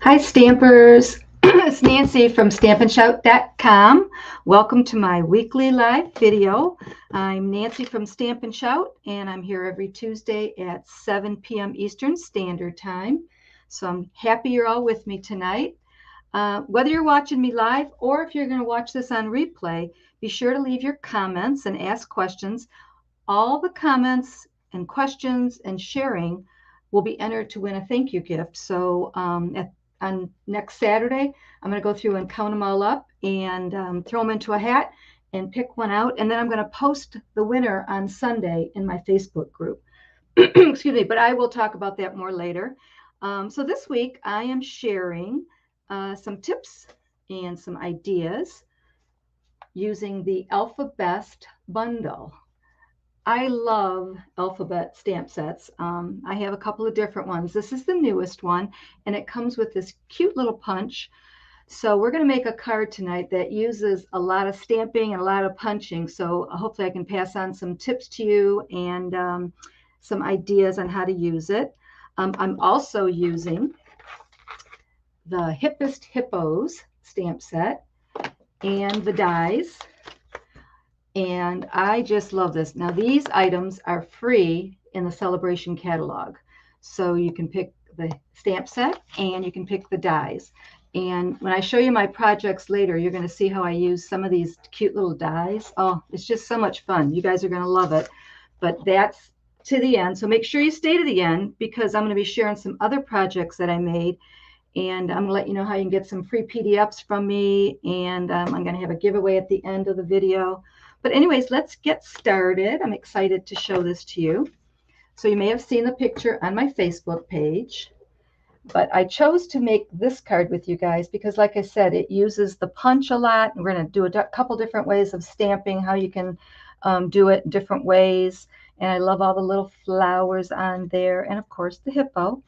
Hi Stampers, it's Nancy from StampandShout.com. Welcome to my weekly live video. I'm Nancy from Stamp and Shout, and I'm here every Tuesday at 7 p.m. Eastern Standard Time. So I'm happy you're all with me tonight. Whether you're watching me live or if you're going to watch this on replay, be sure to leave your comments and ask questions. All the comments and questions and sharing will be entered to win a thank you gift. So on next Saturday, I'm going to go through and count them all up and throw them into a hat and pick one out. And then I'm going to post the winner on Sunday in my Facebook group. Excuse me, but I will talk about that more later. So this week I am sharing some tips and some ideas using the ALPHABEST bundle. I love alphabet stamp sets. I have a couple of different ones. This is the newest one, and it comes with this cute little punch. So we're going to make a card tonight that uses a lot of stamping and a lot of punching. So hopefully I can pass on some tips to you and some ideas on how to use it. I'm also using the HIPPEST HIPPOS stamp set and the dies. And I just love this. Now, these items are free in the Celebration catalog. So you can pick the stamp set and you can pick the dies. And when I show you my projects later, you're going to see how I use some of these cute little dies. Oh, it's just so much fun. You guys are going to love it. But that's to the end. So make sure you stay to the end because I'm going to be sharing some other projects that I made. And I'm going to let you know how you can get some free PDFs from me. And I'm going to have a giveaway at the end of the video. But anyways, let's get started. I'm excited to show this to you. So you may have seen the picture on my Facebook page, but I chose to make this card with you guys because, like I said, it uses the punch a lot. And we're going to do a couple different ways of stamping, how you can do it in different ways. And I love all the little flowers on there and, of course, the hippo.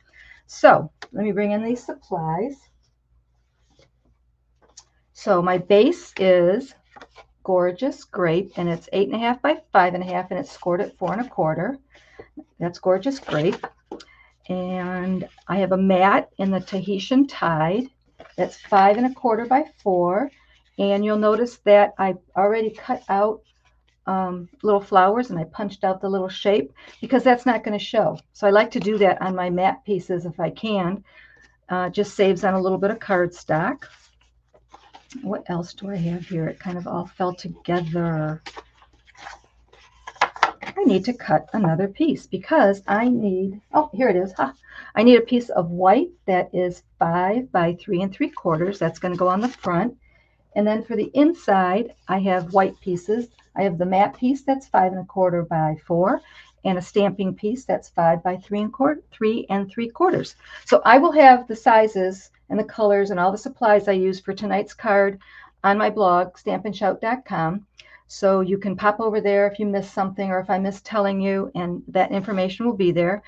So let me bring in these supplies. So my base is Gorgeous Grape, and it's 8.5 by 5.5, and it's scored at 4 1/4. That's Gorgeous Grape. And I have a mat in the Tahitian Tide. That's 5 1/4 by 4. And you'll notice that I already cut out little flowers, and I punched out the little shape because that's not going to show. So I like to do that on my mat pieces if I can. Just saves on a little bit of cardstock. What else do I have here? It kind of all fell together. I need to cut another piece because I need, oh, here it is. I need a piece of white that is 5 by 3 3/4. That's going to go on the front. And then for the inside, I have white pieces. I have the matte piece that's 5 1/4 by 4 and a stamping piece that's 5 by 3 3/4. So I will have the sizes and the colors and all the supplies I use for tonight's card on my blog, StampandShout.com. So you can pop over there if you missed something or if I missed telling you, and that information will be there.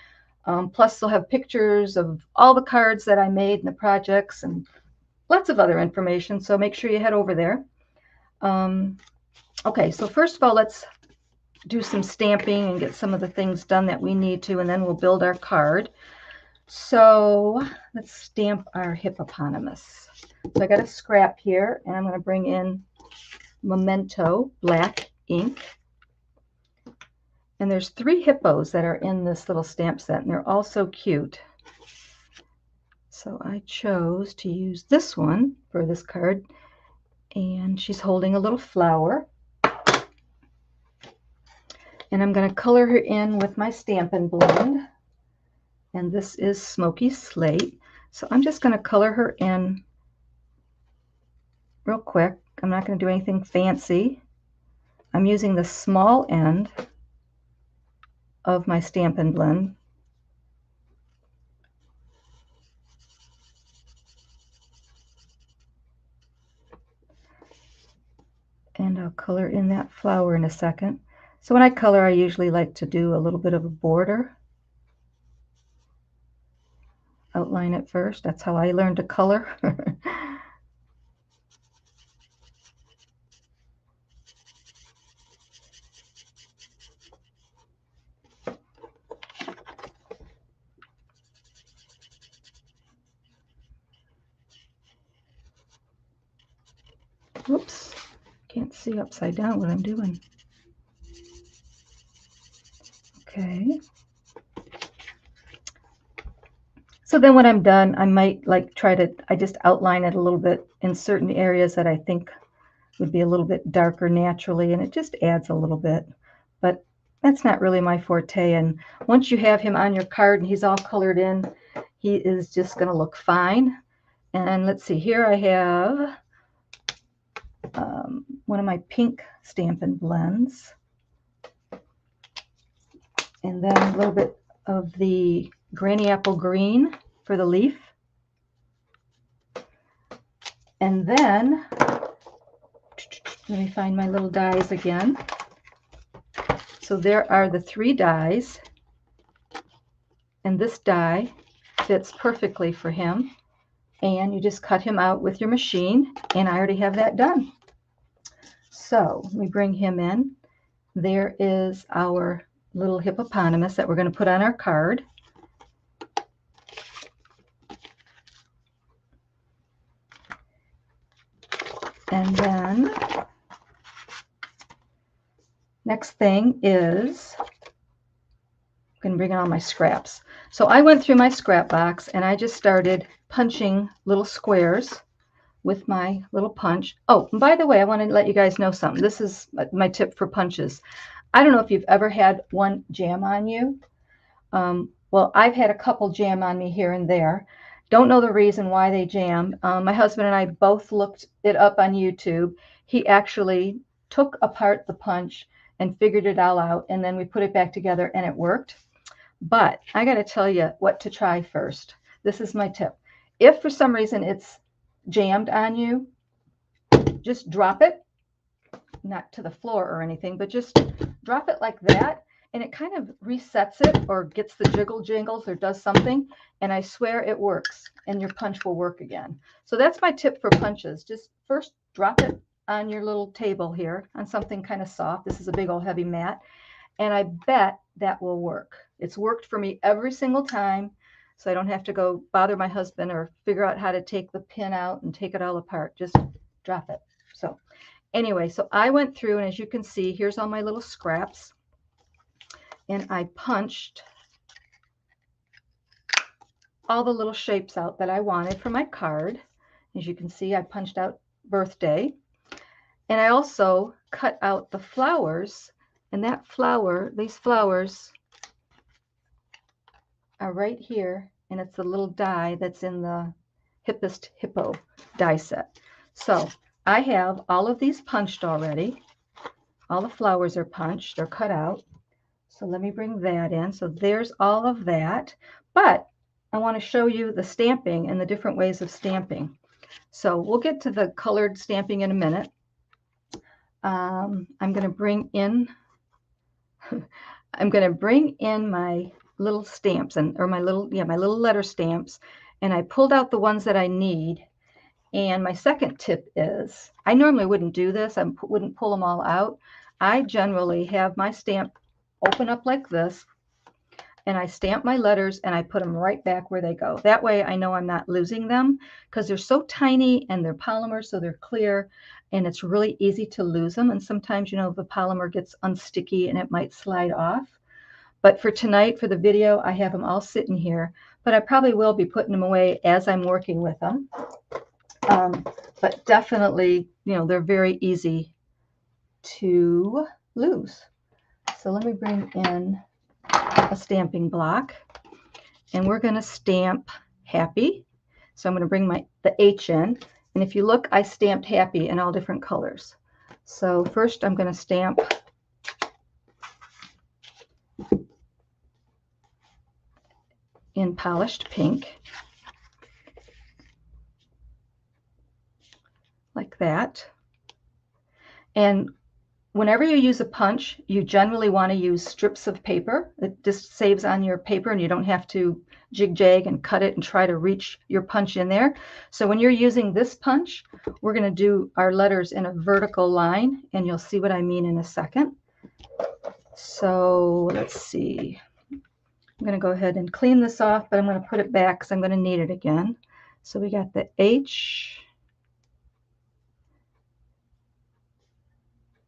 Plus, they'll have pictures of all the cards that I made and the projects and lots of other information. So make sure you head over there. Okay, so first of all, let's do some stamping and get some of the things done that we need to, and then we'll build our card. So let's stamp our hippopotamus. So I got a scrap here, and I'm going to bring in Memento black ink. And there's 3 hippos that are in this little stamp set, and they're all so cute. So I chose to use this one for this card, and she's holding a little flower. And I'm going to color her in with my Stampin' Blend. And this is Smoky Slate. So I'm just going to color her in real quick. I'm not going to do anything fancy. I'm using the small end of my Stampin' Blend. And I'll color in that flower in a second. So when I color, I usually like to do a little bit of a border. Outline it first. That's how I learned to color. Whoops, can't see upside down what I'm doing. Okay. So then when I'm done, I might like I just outline it a little bit in certain areas that I think would be a little bit darker naturally, and it just adds a little bit. But that's not really my forte. And once you have him on your card and he's all colored in, he is just going to look fine. And let's see, here I have one of my pink Stampin' Blends. And then a little bit of the Granny Apple Green for the leaf. And then, let me find my little dies again. So there are the 3 dies. And this die fits perfectly for him. And you just cut him out with your machine. And I already have that done. So let me bring him in. There is our little hippopotamus that we're going to put on our card. And then next thing is I'm going to bring in all my scraps. So I went through my scrap box and I just started punching little squares with my little punch. Oh, and by the way, I want to let you guys know something. This is my tip for punches. I don't know if you've ever had one jam on you. Well, I've had a couple jam on me here and there. Don't know the reason why they jam. My husband and I both looked it up on YouTube. He actually took apart the punch and figured it all out, and then we put it back together and it worked. But I got to tell you what to try first. This is my tip. If for some reason it's jammed on you, just drop it, not to the floor or anything, but just drop it like that, and it kind of resets it or gets the jiggle jingles or does something, and I swear it works and your punch will work again. So that's my tip for punches. Just first drop it on your little table here on something kind of soft. This is a big old heavy mat, and I bet that will work. It's worked for me every single time, so I don't have to go bother my husband or figure out how to take the pin out and take it all apart. Just drop it. So anyway, so I went through, and as you can see, here's all my little scraps, and I punched all the little shapes out that I wanted for my card. As you can see, I punched out birthday, and I also cut out the flowers, and that flower, these flowers are right here, and it's the little die that's in the HIPPEST Hippo die set. So I have all of these punched already. All the flowers are punched, they're cut out. So let me bring that in. So there's all of that. But I want to show you the stamping and the different ways of stamping. So we'll get to the colored stamping in a minute. I'm going to bring in my little stamps or my little letter stamps, and I pulled out the ones that I need. And my second tip is, I normally wouldn't do this. I wouldn't pull them all out. I generally have my stamp open up like this, and I stamp my letters and I put them right back where they go. That way I know I'm not losing them, because they're so tiny and they're polymer, so they're clear, and it's really easy to lose them. And sometimes, you know, the polymer gets unsticky and it might slide off. But for tonight, for the video, I have them all sitting here, but I probably will be putting them away as I'm working with them. But definitely, you know, they're very easy to lose. So let me bring in a stamping block, and we're going to stamp happy. So I'm going to bring the H in, and if you look, I stamped happy in all different colors. So first I'm going to stamp in polished pink, like that. And whenever you use a punch, you generally want to use strips of paper. It just saves on your paper, and you don't have to jig-jag and cut it and try to reach your punch in there. So when you're using this punch, we're going to do our letters in a vertical line, and you'll see what I mean in a second. So let's see. I'm going to go ahead and clean this off, but I'm going to put it back because I'm going to need it again. So we got the H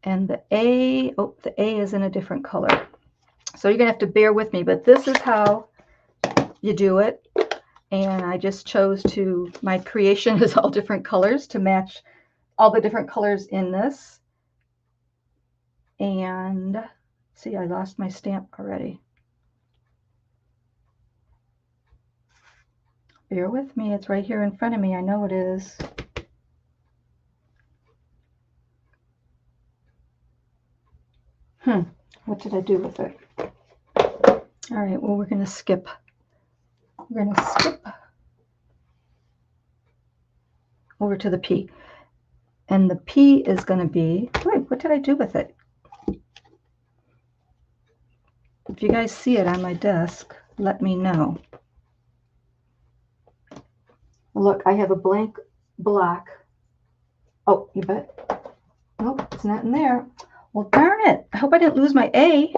And the A, oh, the A is in a different color. So you're going to have to bear with me, but this is how you do it. And I just chose to, my creation is all different colors to match all the different colors in this. And see, I lost my stamp already. Bear with me, it's right here in front of me. I know it is. What did I do with it? All right, well, we're going to skip. We're going to skip over to the P. And the P is going to be, wait, what did I do with it? If you guys see it on my desk, let me know. Look, I have a blank block. Oh, you bet. Nope, it's not in there. Well, darn it. I hope I didn't lose my A.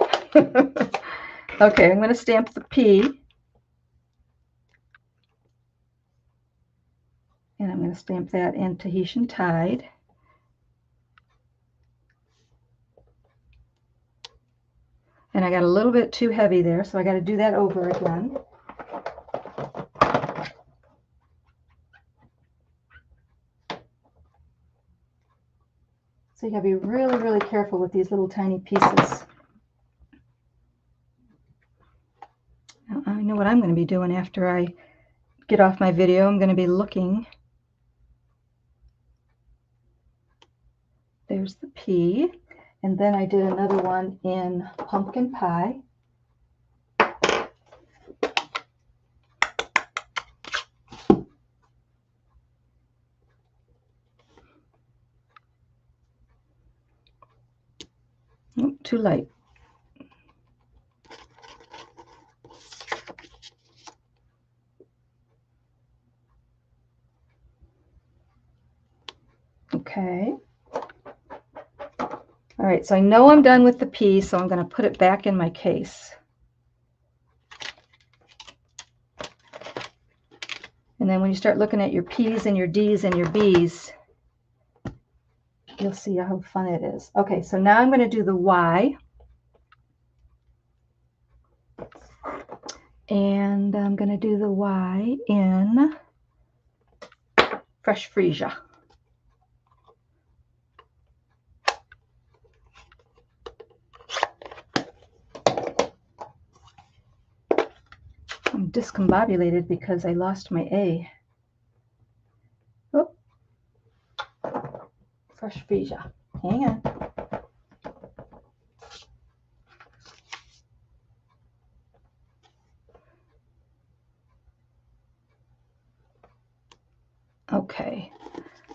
Okay, I'm going to stamp the P. And I'm going to stamp that in Tahitian Tide. And I got a little bit too heavy there, so I got to do that over again. So you got to be really, really careful with these little tiny pieces. Now, I know what I'm going to be doing after I get off my video. I'm going to be looking. There's the P. And then I did another one in pumpkin pie. Oh, too light. Okay. All right, so I know I'm done with the P, so I'm going to put it back in my case. And then when you start looking at your P's and your D's and your B's, you'll see how fun it is. Okay, so now I'm going to do the Y. And I'm going to do the Y in Fresh Freesia. I'm discombobulated because I lost my A. Oh, Fresh Freesia. Hang on. Okay,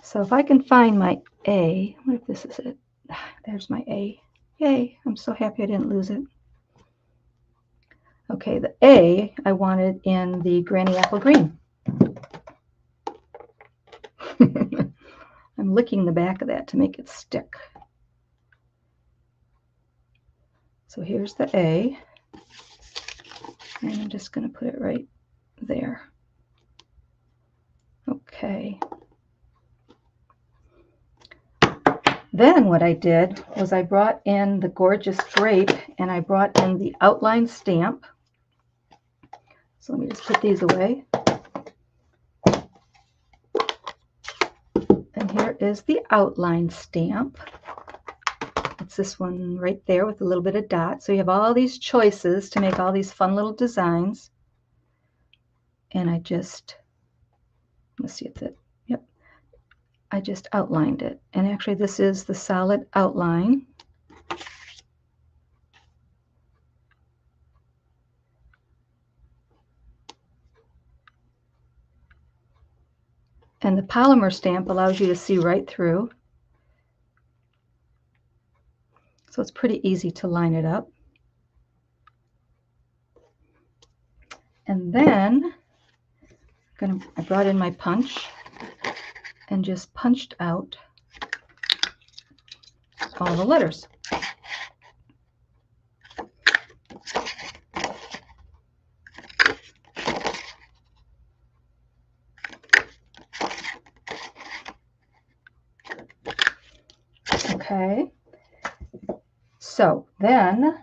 so if I can find my A, what if this is it? There's my A. Yay, I'm so happy I didn't lose it. Okay, the A I wanted in the Granny Apple Green. I'm licking the back of that to make it stick. So here's the A, and I'm just going to put it right there. Okay. Then what I did was I brought in the gorgeous grape and I brought in the outline stamp. So let me just put these away. And here is the outline stamp. It's this one right there with a little bit of dot. So you have all these choices to make all these fun little designs. And I just, let's see if it, yep, I just outlined it. And actually this is the solid outline. And the polymer stamp allows you to see right through. So it's pretty easy to line it up. And then I brought in my punch and just punched out all the letters. Okay, So then,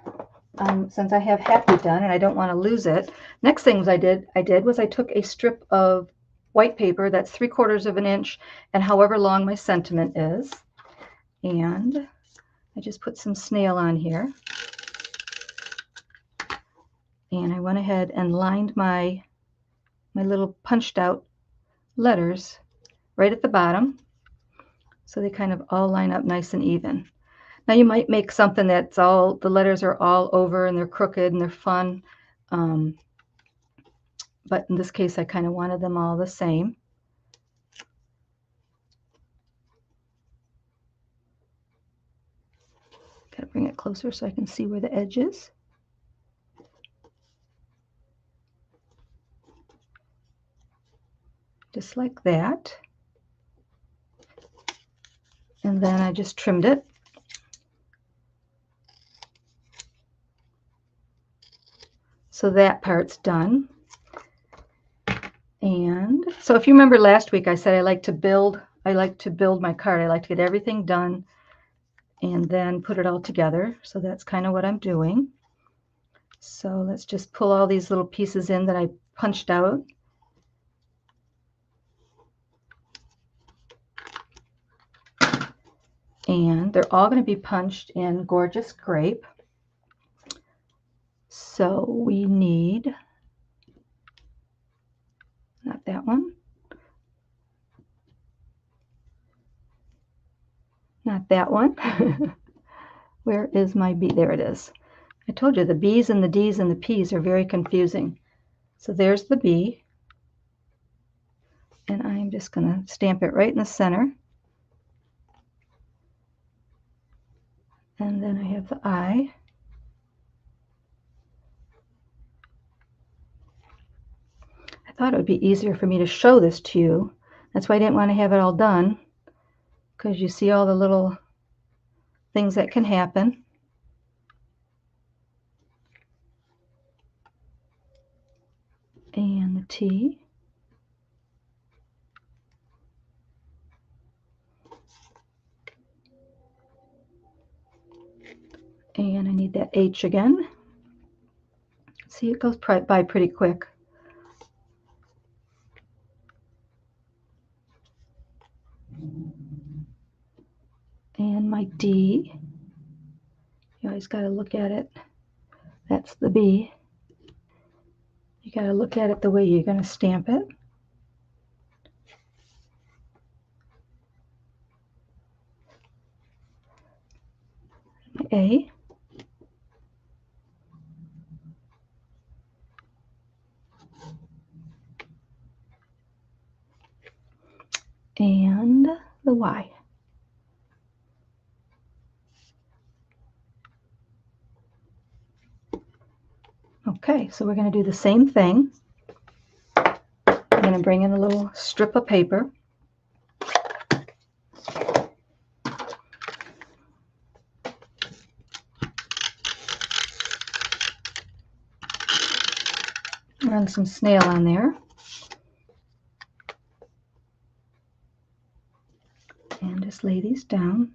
since I have happy done and I don't want to lose it, next things I did was I took a strip of white paper that's 3/4 of an inch and however long my sentiment is, and I just put some snail on here, and I went ahead and lined my little punched out letters right at the bottom so they kind of all line up nice and even. Now you might make something that's all, the letters are all over and they're crooked and they're fun, but in this case I kind of wanted them all the same. Got to bring it closer so I can see where the edge is. Just like that. And then I just trimmed it. So that part's done. And so if you remember last week, I said I like to build my card. I like to get everything done and then put it all together. So that's kind of what I'm doing. So let's just pull all these little pieces in that I punched out. And they're all going to be punched in Gorgeous Grape. So we need, not that one, not that one. Where is my B? There it is. I told you the B's and the D's and the P's are very confusing. So there's the B. And I'm just going to stamp it right in the center. And then I have the I. I thought it would be easier for me to show this to you. That's why I didn't want to have it all done, because you see all the little things that can happen. And the T. And I need that H again. See, it goes by pretty quick. And my D. You always got to look at it. That's the B. You got to look at it the way you're going to stamp it. My A. And the Y. Okay, so we're going to do the same thing. I'm going to bring in a little strip of paper. Run some snail on there. And just lay these down.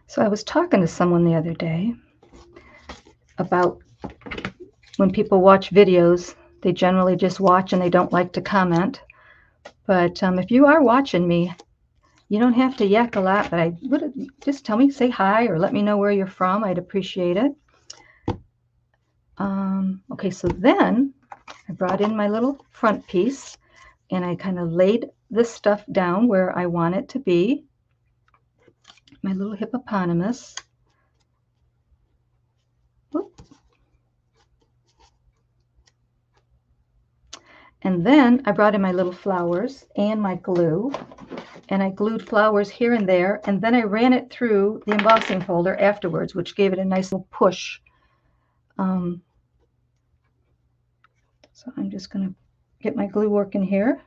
So I was talking to someone the other day about when people watch videos, they generally just watch and they don't like to comment. But if you are watching me, you don't have to yak a lot, but I would just tell me, say hi, or let me know where you're from. I'd appreciate it. Okay, so then I brought in my little front piece and I kind of laid this stuff down where I want it to be. My little hippopotamus. Whoop. And then I brought in my little flowers and my glue, and I glued flowers here and there, and then I ran it through the embossing folder afterwards, which gave it a nice little push. So I'm just going to get my glue working here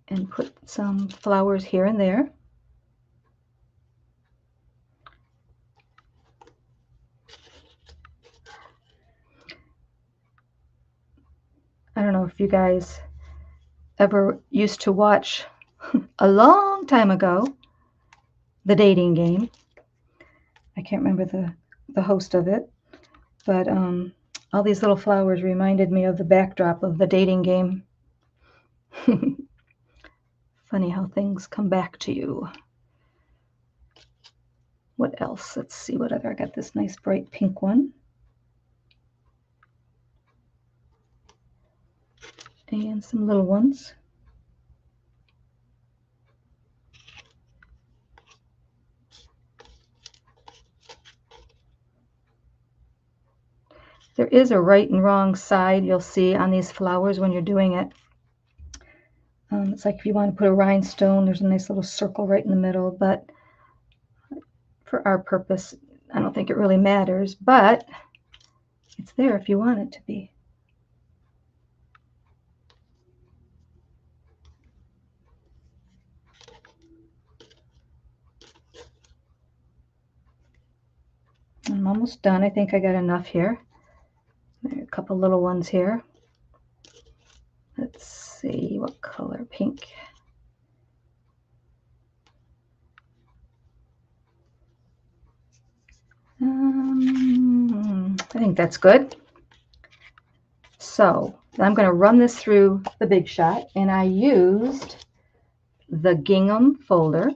and put some flowers here and there. I don't know if you guys ever used to watch a long time ago The Dating Game. I can't remember the host of it, but all these little flowers reminded me of the backdrop of The Dating Game. Funny how things come back to you. What else? Let's see what other. I got this nice bright pink one. And some little ones. There is a right and wrong side you'll see on these flowers when you're doing it. It's like if you want to put a rhinestone, there's a nice little circle right in the middle, but for our purpose, I don't think it really matters, but it's there if you want it to be. I'm almost done. I think I got enough here. There are a couple little ones here. Let's see what color. Pink. I think that's good. So I'm going to run this through the Big Shot, and I used the gingham folder.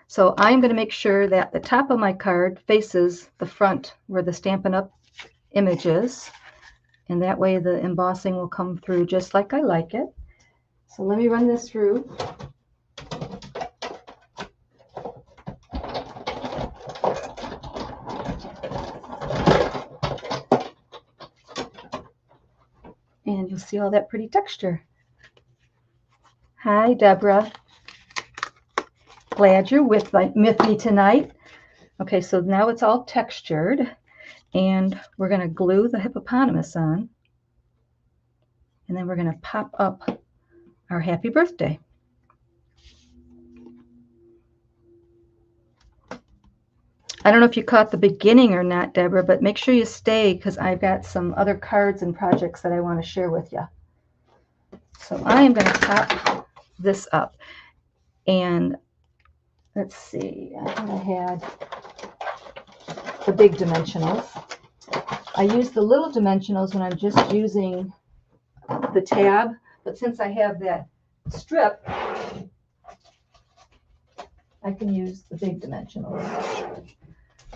So I'm going to make sure that the top of my card faces the front where the Stampin' Up! Image is, and that way the embossing will come through just like I like it. So let me run this through. And you'll see all that pretty texture. Hi, Deborah. Glad you're with me tonight. Okay, so now it's all textured, and we're going to glue the hippopotamus on, and then we're going to pop up our happy birthday. I don't know if you caught the beginning or not, Deborah, but make sure you stay because I've got some other cards and projects that I want to share with you. So I am going to pop this up. And let's see, I think I had the big dimensionals. I use the little dimensionals when I'm just using the tab, but since I have that strip, I can use the big dimensionals.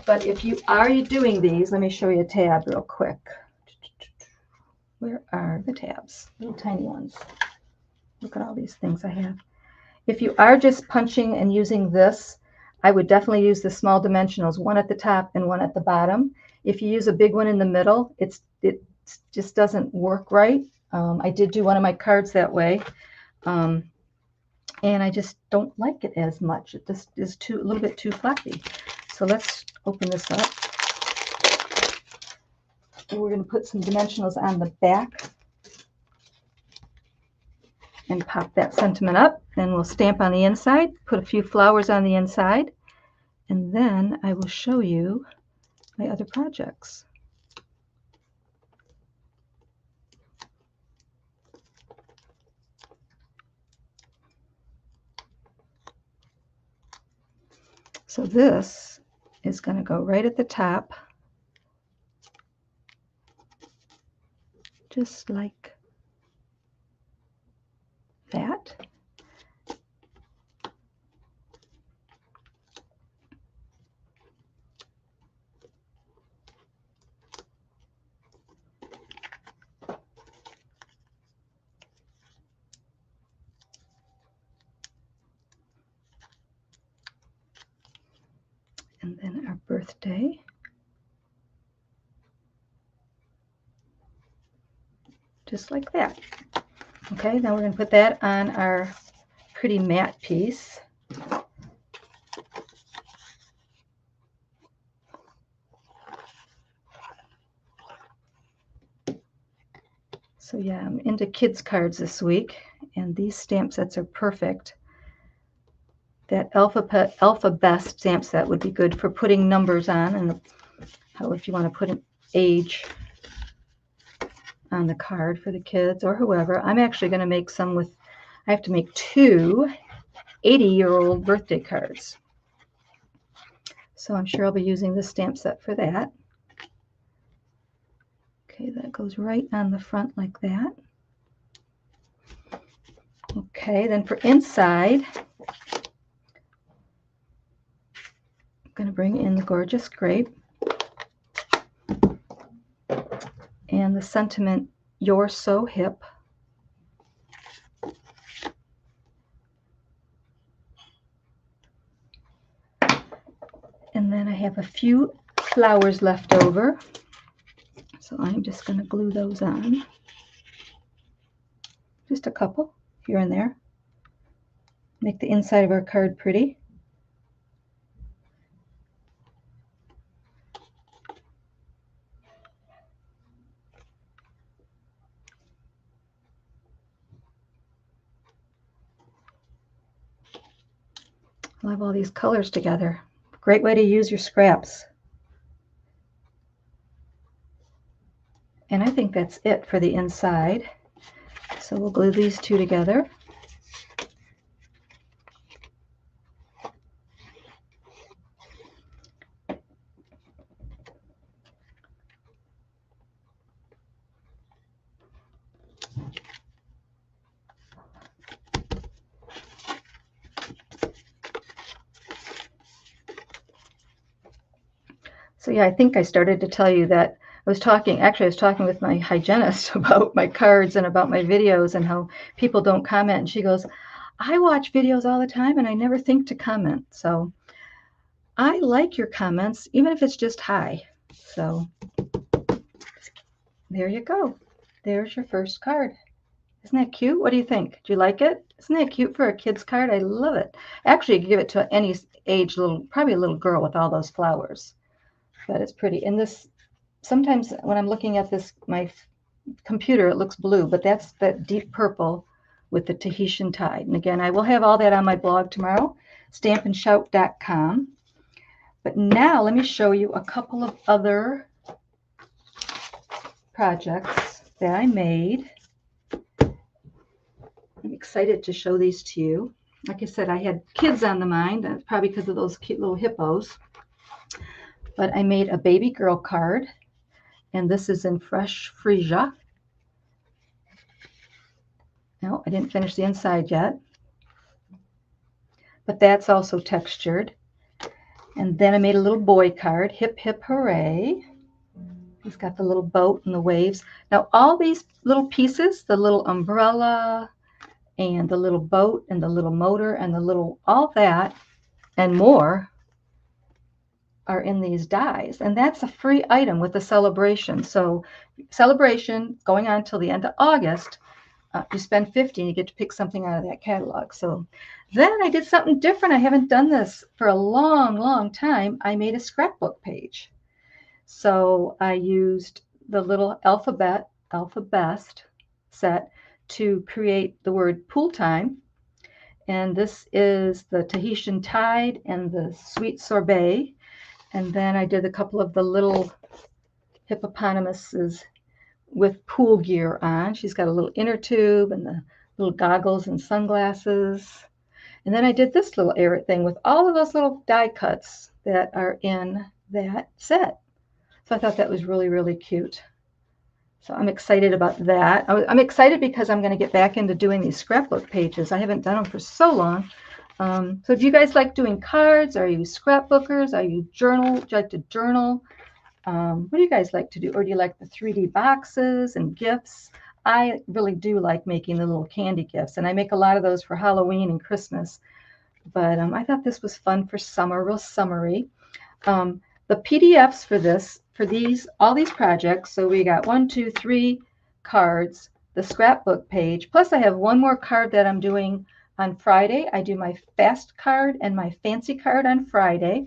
But if you are doing these, let me show you a tab real quick. Where are the tabs? Little tiny ones. Look at all these things I have. If you are just punching and using this, I would definitely use the small dimensionals, one at the top and one at the bottom. If you use a big one in the middle, it just doesn't work right. I did do one of my cards that way, and I just don't like it as much. It just is a little bit too floppy. So let's open this up. And we're going to put some dimensionals on the back and pop that sentiment up. Then we'll stamp on the inside, put a few flowers on the inside, and then I will show you my other projects. So this is going to go right at the top, just like that. And then our birthday. Just like that. Okay, now we're going to put that on our pretty matte piece. So yeah, I'm into kids cards this week, and these stamp sets are perfect. That ALPHABEST stamp set would be good for putting numbers on, and how if you want to put an age on the card for the kids or whoever. I'm actually going to make some with, I have to make 2 80-year-old birthday cards. So I'm sure I'll be using this stamp set for that. Okay, that goes right on the front like that. Okay, then for inside, I'm going to bring in the gorgeous grape and the sentiment, "You're so hip." And then I have a few flowers left over, so I'm just going to glue those on. Just a couple here and there. Make the inside of our card pretty. I love all these colors together. Great way to use your scraps. And I think that's it for the inside. So we'll glue these 2 together. So yeah, I think I started to tell you that I was talking with my hygienist about my cards and about my videos and how people don't comment. And she goes, "I watch videos all the time and I never think to comment." So I like your comments, even if it's just hi. So there you go. There's your first card. Isn't that cute? What do you think? Do you like it? Isn't that cute for a kid's card? I love it. Actually, you can give it to any age, probably a little girl with all those flowers. But it's pretty. And this, sometimes when I'm looking at this, my computer, it looks blue, but that's that deep purple with the Tahitian tide. And again, I will have all that on my blog tomorrow, stampandshout.com. But now let me show you a couple of other projects that I made. I'm excited to show these to you. Like I said, I had kids on the mind, probably because of those cute little hippos. But I made a baby girl card, and this is in fresh freesia. No, I didn't finish the inside yet, but that's also textured. And then I made a little boy card, hip hip hooray. He's got the little boat and the waves. Now all these little pieces, the little umbrella and the little boat and the little motor and the little, all that and more are in these dies, and that's a free item with the celebration. So celebration going on till the end of August. You spend $50 and you get to pick something out of that catalog. So then I did something different. I haven't done this for a long time. I made a scrapbook page. So I used the little ALPHABEST set to create the word pool time. And this is the Tahitian tide and the sweet sorbet. And then I did a couple of the little hippopotamuses with pool gear on. She's got a little inner tube and the little goggles and sunglasses. And then I did this little air thing with all of those little die cuts that are in that set. So I thought that was really cute. So I'm excited about that. I'm excited because I'm going to get back into doing these scrapbook pages. I haven't done them for so long. So do you guys like doing cards? Are you scrapbookers? Are you journal? Do you like to journal? What do you guys like to do? Or do you like the 3D boxes and gifts? I really do like making the little candy gifts, and I make a lot of those for Halloween and Christmas. But I thought this was fun for summer, real summery. The PDFs for all these projects. So we got 1, 2, 3 cards, the scrapbook page. Plus I have one more card that I'm doing on Friday. I do my fast card and my fancy card on Friday.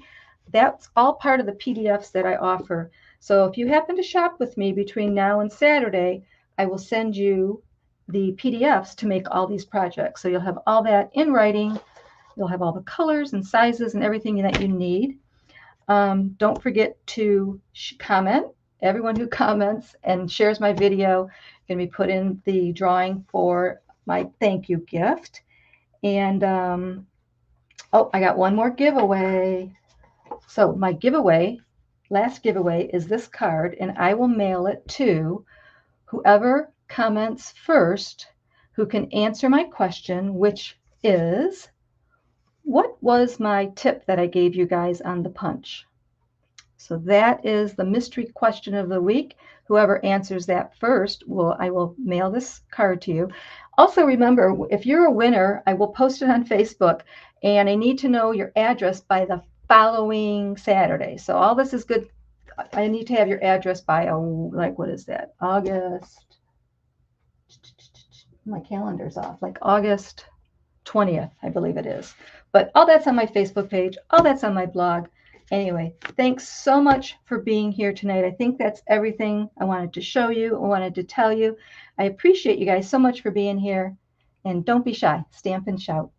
That's all part of the PDFs that I offer. So if you happen to shop with me between now and Saturday, I will send you the PDFs to make all these projects. So you'll have all that in writing. You'll have all the colors and sizes and everything that you need. Don't forget to comment. Everyone who comments and shares my video can be put in the drawing for my thank you gift. And oh, I got one more giveaway. So my giveaway, last giveaway, is this card, and I will mail it to whoever comments first, who can answer my question, which is, what was my tip that I gave you guys on the punch? So that is the mystery question of the week. Whoever answers that first, I will mail this card to you. Also remember, if you're a winner, I will post it on Facebook, and I need to know your address by the following Saturday. So all this is good. I need to have your address by, like, what is that? August. My calendar's off. Like August 20th, I believe it is. But all that's on my Facebook page. All that's on my blog. Anyway, thanks so much for being here tonight. I think that's everything I wanted to show you, I wanted to tell you. I appreciate you guys so much for being here. And don't be shy. Stamp and shout.